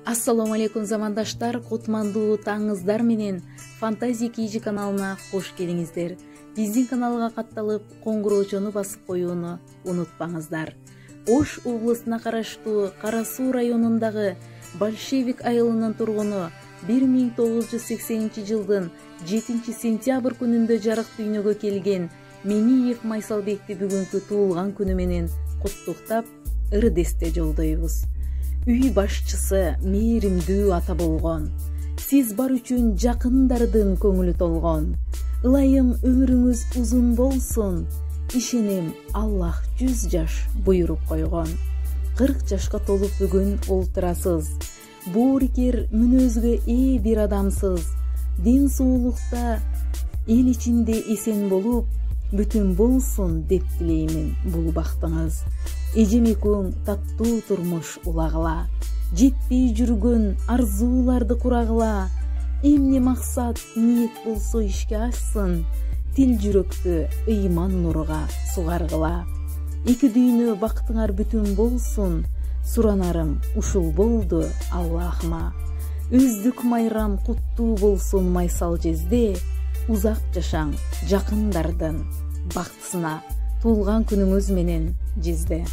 Ассаламу алейкум замандаштар, кутмандуу таңыңыздар менен Фантазия Кийжи каналына кош келиңиздер. Биздин каналга катталып, коңгуроочону басып коюуну унутпаңыздар. Ош облусуна караштуу Кара Суу районундагы Большевик айылынын тургуну 1980 жылдын 7 сентябрь күнүндө жарык дүйнөгө келген Мениев Майсалбекти бүгүнкү туулган күнү менен куттуктап, ырдесте жолдойбуз. Үй башчысы мээримдүү ата болгон. Сиз бар үчүн жакындардын көңүлү толгон. Ылайым өмүрүңүз узун болсун. Ишенем Аллах 100 жаш буйруп койгон. 40 жашка толуп бүгүн олтурасыз. Боорикер мүнөзгө ээ бир адамсыз. Ден соолукта эл ичинде эсен болуп, бүтүн болсун деп тилеймин бул бактыңыз. Эжемекөң таттуу турмуш улагыла. Жетпей жүргөн арзууларды курагыла. Эмне максат, ниет болсо ишке ашсын. Тил жүрөктү ыйман нурга сугаргыла. Эки дүйнө бактыңар бүтүн болсун. Суранарым ушул болду Аллахыма. Өздүк майрам куттуу болсун майсал жезде. Узак жашаң жакындардын бактысына. Туулган күнүңүз менен жезде.